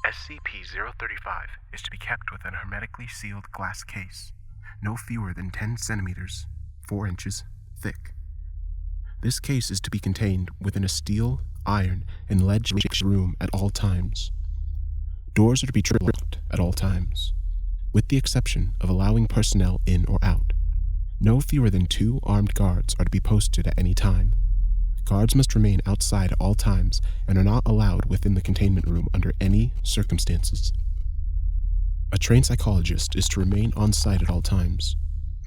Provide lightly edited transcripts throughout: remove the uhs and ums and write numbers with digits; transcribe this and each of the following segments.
SCP-035 is to be kept within a hermetically sealed glass case, no fewer than 10 centimeters, 4 inches, thick. This case is to be contained within a steel, iron, and lead room at all times. Doors are to be locked at all times, with the exception of allowing personnel in or out. No fewer than 2 armed guards are to be posted at any time. Guards must remain outside at all times and are not allowed within the containment room under any circumstances. A trained psychologist is to remain on site at all times.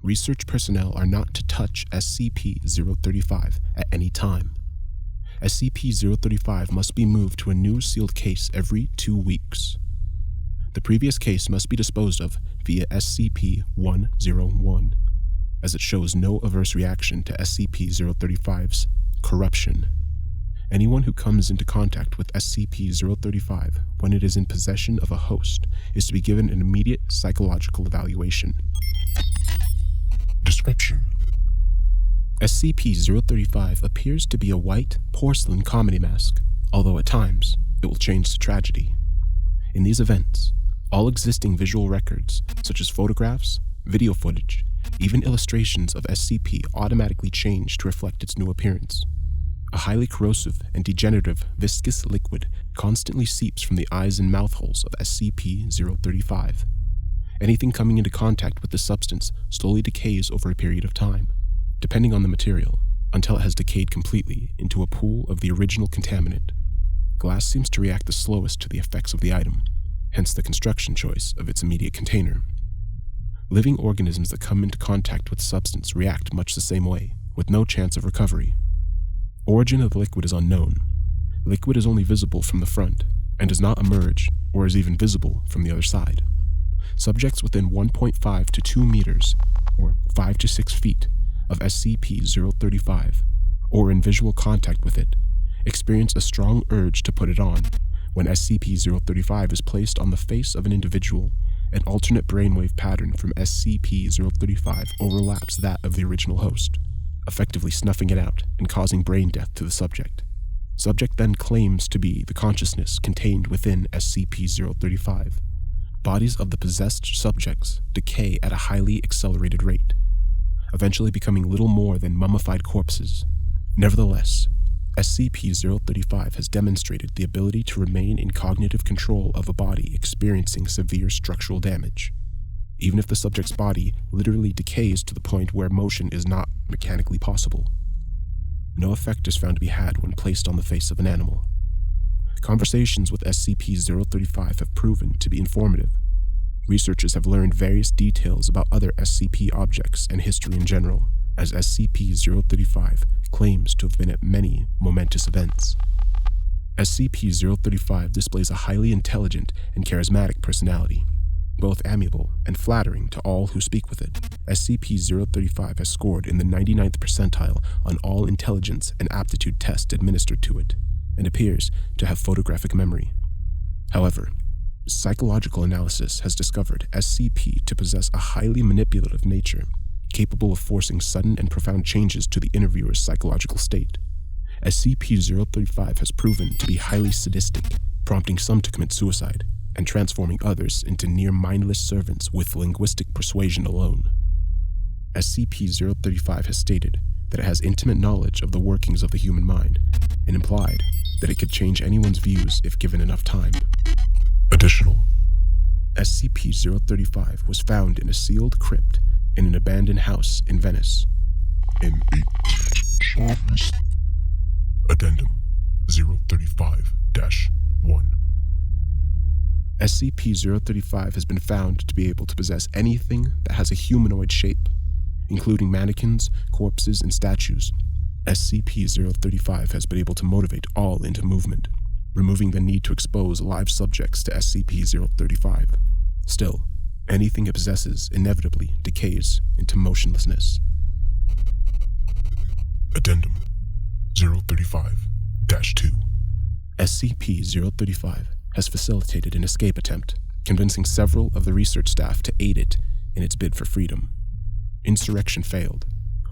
Research personnel are not to touch SCP-035 at any time. SCP-035 must be moved to a new sealed case every 2 weeks. The previous case must be disposed of via SCP-101, as it shows no adverse reaction to SCP-035's corruption. Anyone who comes into contact with SCP-035 when it is in possession of a host is to be given an immediate psychological evaluation. Description: SCP-035 appears to be a white, porcelain comedy mask, although at times it will change to tragedy. In these events, all existing visual records, such as photographs, video footage, even illustrations of SCP automatically change to reflect its new appearance. A highly corrosive and degenerative viscous liquid constantly seeps from the eyes and mouth holes of SCP-035. Anything coming into contact with the substance slowly decays over a period of time, depending on the material, until it has decayed completely into a pool of the original contaminant. Glass seems to react the slowest to the effects of the item, hence the construction choice of its immediate container. Living organisms that come into contact with the substance react much the same way, with no chance of recovery. Origin of the liquid is unknown. Liquid is only visible from the front, and does not emerge, or is even visible from the other side. Subjects within 1.5 to 2 meters, or 5 to 6 feet, of SCP-035, or in visual contact with it, experience a strong urge to put it on. When SCP-035 is placed on the face of an individual, an alternate brainwave pattern from SCP-035 overlaps that of the original host, effectively snuffing it out and causing brain death to the subject. Subject then claims to be the consciousness contained within SCP-035. Bodies of the possessed subjects decay at a highly accelerated rate, eventually becoming little more than mummified corpses. Nevertheless, SCP-035 has demonstrated the ability to remain in cognitive control of a body experiencing severe structural damage, even if the subject's body literally decays to the point where motion is not mechanically possible. No effect is found to be had when placed on the face of an animal. Conversations with SCP-035 have proven to be informative. Researchers have learned various details about other SCP objects and history in general, as SCP-035 claims to have been at many momentous events. SCP-035 displays a highly intelligent and charismatic personality, both amiable and flattering to all who speak with it. SCP-035 has scored in the 99th percentile on all intelligence and aptitude tests administered to it, and appears to have photographic memory. However, psychological analysis has discovered SCP to possess a highly manipulative nature, capable of forcing sudden and profound changes to the interviewer's psychological state. SCP-035 has proven to be highly sadistic, prompting some to commit suicide, and transforming others into near-mindless servants with linguistic persuasion alone. SCP-035 has stated that it has intimate knowledge of the workings of the human mind, and implied that it could change anyone's views if given enough time. Additional: SCP-035 was found in a sealed crypt in an abandoned house in Venice. in 8 Addendum 035-1. SCP-035 has been found to be able to possess anything that has a humanoid shape, including mannequins, corpses, and statues. SCP-035 has been able to motivate all into movement, removing the need to expose live subjects to SCP-035. Still, anything it possesses inevitably decays into motionlessness. Addendum 035-2. SCP-035 has facilitated an escape attempt, convincing several of the research staff to aid it in its bid for freedom. Insurrection failed.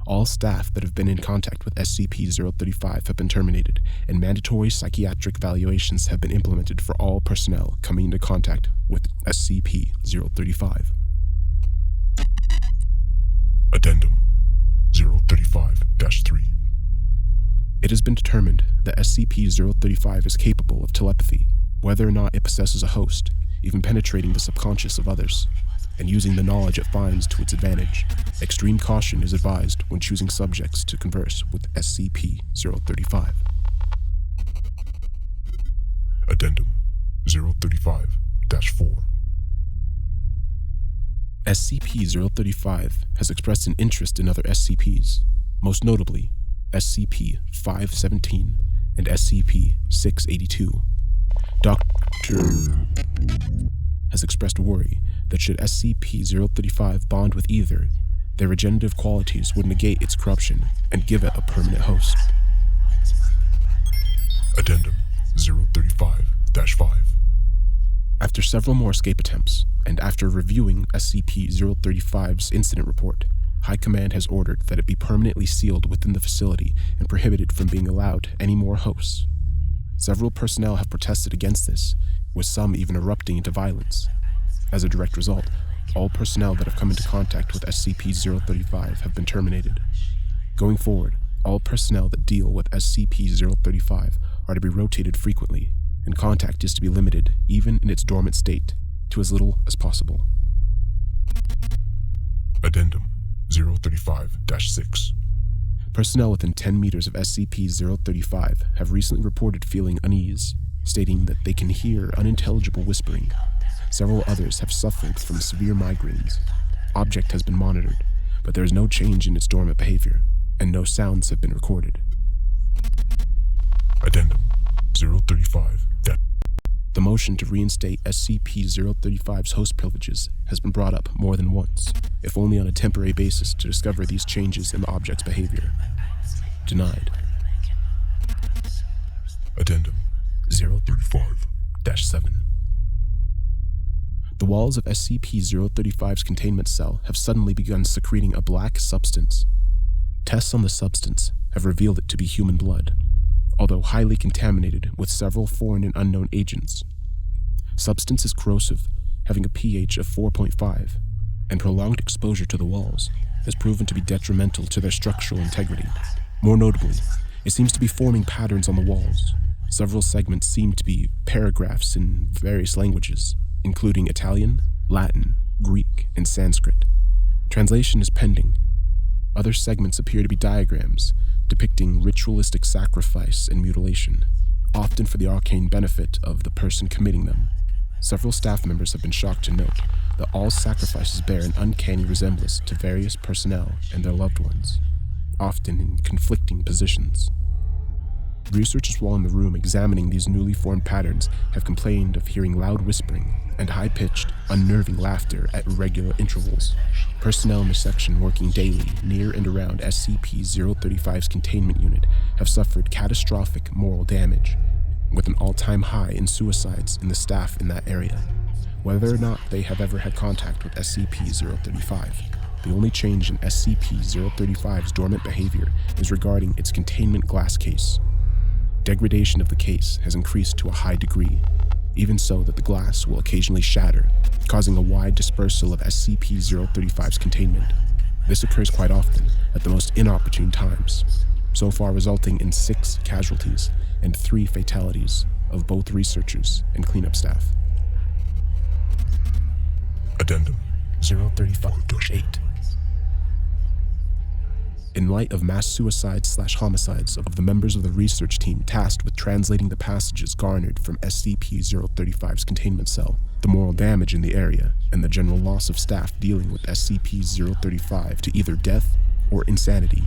All staff that have been in contact with SCP-035 have been terminated, and mandatory psychiatric evaluations have been implemented for all personnel coming into contact with SCP-035. Addendum 035-3. It has been determined that SCP-035 is capable of telepathy, whether or not it possesses a host, even penetrating the subconscious of others, and using the knowledge it finds to its advantage. Extreme caution is advised when choosing subjects to converse with SCP-035. Addendum 035-4. SCP-035 has expressed an interest in other SCPs, most notably SCP-517 and SCP-682. Dr. has expressed worry that should SCP-035 bond with either, their regenerative qualities would negate its corruption and give it a permanent host. Addendum 035-5. After several more escape attempts, and after reviewing SCP-035's incident report, High Command has ordered that it be permanently sealed within the facility and prohibited from being allowed any more hosts. Several personnel have protested against this, with some even erupting into violence. As a direct result, all personnel that have come into contact with SCP-035 have been terminated. Going forward, all personnel that deal with SCP-035 are to be rotated frequently, and contact is to be limited, even in its dormant state, to as little as possible. Addendum 035-6. Personnel within 10 meters of SCP-035 have recently reported feeling unease, stating that they can hear unintelligible whispering. Several others have suffered from severe migraines. Object has been monitored, but there is no change in its dormant behavior, and no sounds have been recorded. Addendum 035. The motion to reinstate SCP-035's host privileges has been brought up more than once, if only on a temporary basis to discover these changes in the object's behavior. Denied. Addendum 035-7. The walls of SCP-035's containment cell have suddenly begun secreting a black substance. Tests on the substance have revealed it to be human blood, although highly contaminated with several foreign and unknown agents. Substance is corrosive, having a pH of 4.5, and prolonged exposure to the walls has proven to be detrimental to their structural integrity. More notably, it seems to be forming patterns on the walls. Several segments seem to be paragraphs in various languages, including Italian, Latin, Greek, and Sanskrit. Translation is pending. Other segments appear to be diagrams depicting ritualistic sacrifice and mutilation, often for the arcane benefit of the person committing them. Several staff members have been shocked to note that all sacrifices bear an uncanny resemblance to various personnel and their loved ones, often in conflicting positions. Researchers while in the room examining these newly formed patterns have complained of hearing loud whispering and high-pitched, unnerving laughter at irregular intervals. Personnel in the section working daily near and around SCP-035's containment unit have suffered catastrophic moral damage, with an all-time high in suicides in the staff in that area. Whether or not they have ever had contact with SCP-035, the only change in SCP-035's dormant behavior is regarding its containment glass case. Degradation of the case has increased to a high degree, even so that the glass will occasionally shatter, causing a wide dispersal of SCP-035's containment. This occurs quite often at the most inopportune times, so far resulting in 6 casualties and 3 fatalities of both researchers and cleanup staff. Addendum 035-8. In light of mass suicides/homicides of the members of the research team tasked with translating the passages garnered from SCP-035's containment cell, the moral damage in the area, and the general loss of staff dealing with SCP-035 to either death or insanity,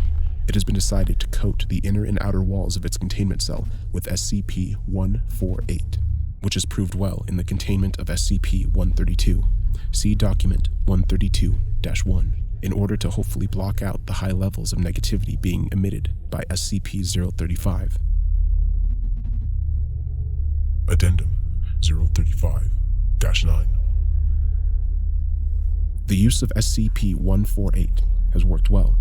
it has been decided to coat the inner and outer walls of its containment cell with SCP-148, which has proved well in the containment of SCP-132. See Document 132-1. In order to hopefully block out the high levels of negativity being emitted by SCP-035. Addendum 035-9. The use of SCP-148 has worked well.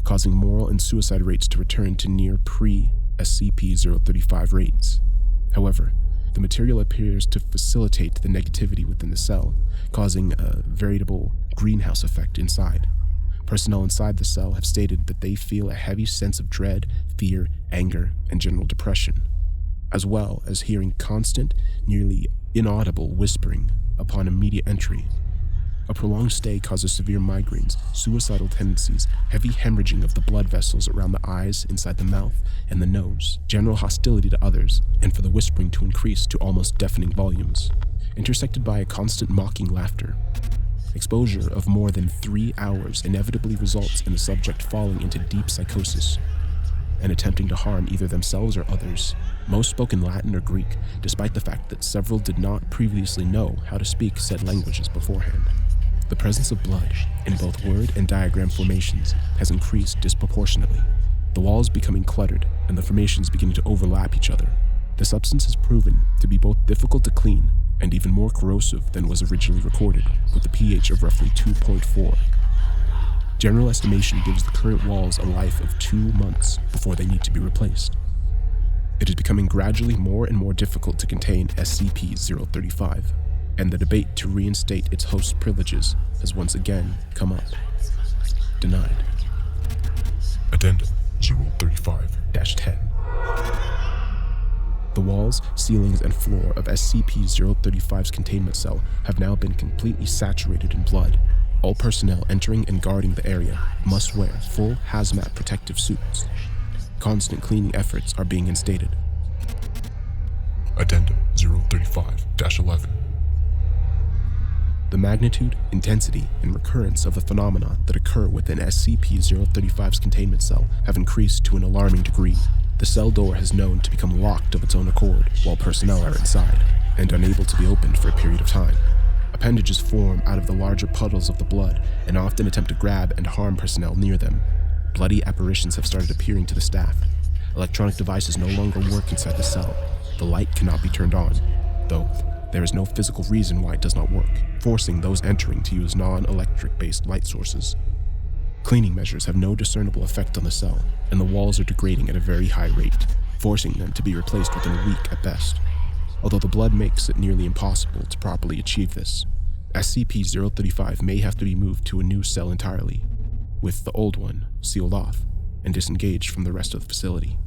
causing moral and suicide rates to return to near pre-SCP-035 rates. However, the material appears to facilitate the negativity within the cell, causing a veritable greenhouse effect inside. Personnel inside the cell have stated that they feel a heavy sense of dread, fear, anger, and general depression, as well as hearing constant, nearly inaudible whispering upon immediate entry. A prolonged stay causes severe migraines, suicidal tendencies, heavy hemorrhaging of the blood vessels around the eyes, inside the mouth, and the nose, general hostility to others, and for the whispering to increase to almost deafening volumes, intersected by a constant mocking laughter. Exposure of more than 3 hours inevitably results in the subject falling into deep psychosis and attempting to harm either themselves or others. Most spoke in Latin or Greek, despite the fact that several did not previously know how to speak said languages beforehand. The presence of blood in both word and diagram formations has increased disproportionately, the walls becoming cluttered and the formations beginning to overlap each other. The substance has proven to be both difficult to clean and even more corrosive than was originally recorded, with a pH of roughly 2.4. General estimation gives the current walls a life of 2 months before they need to be replaced. It is becoming gradually more and more difficult to contain SCP-035, and the debate to reinstate its host's privileges has once again come up. Denied. Addendum 035-10. The walls, ceilings, and floor of SCP-035's containment cell have now been completely saturated in blood. All personnel entering and guarding the area must wear full hazmat protective suits. Constant cleaning efforts are being instated. Addendum 035-11. The magnitude, intensity, and recurrence of the phenomena that occur within SCP-035's containment cell have increased to an alarming degree. The cell door has known to become locked of its own accord while personnel are inside, and unable to be opened for a period of time. Appendages form out of the larger puddles of the blood and often attempt to grab and harm personnel near them. Bloody apparitions have started appearing to the staff. Electronic devices no longer work inside the cell. The light cannot be turned on, though there is no physical reason why it does not work, forcing those entering to use non-electric based light sources. Cleaning measures have no discernible effect on the cell, and the walls are degrading at a very high rate, forcing them to be replaced within a week at best. Although the blood makes it nearly impossible to properly achieve this, SCP-035 may have to be moved to a new cell entirely, with the old one sealed off and disengaged from the rest of the facility.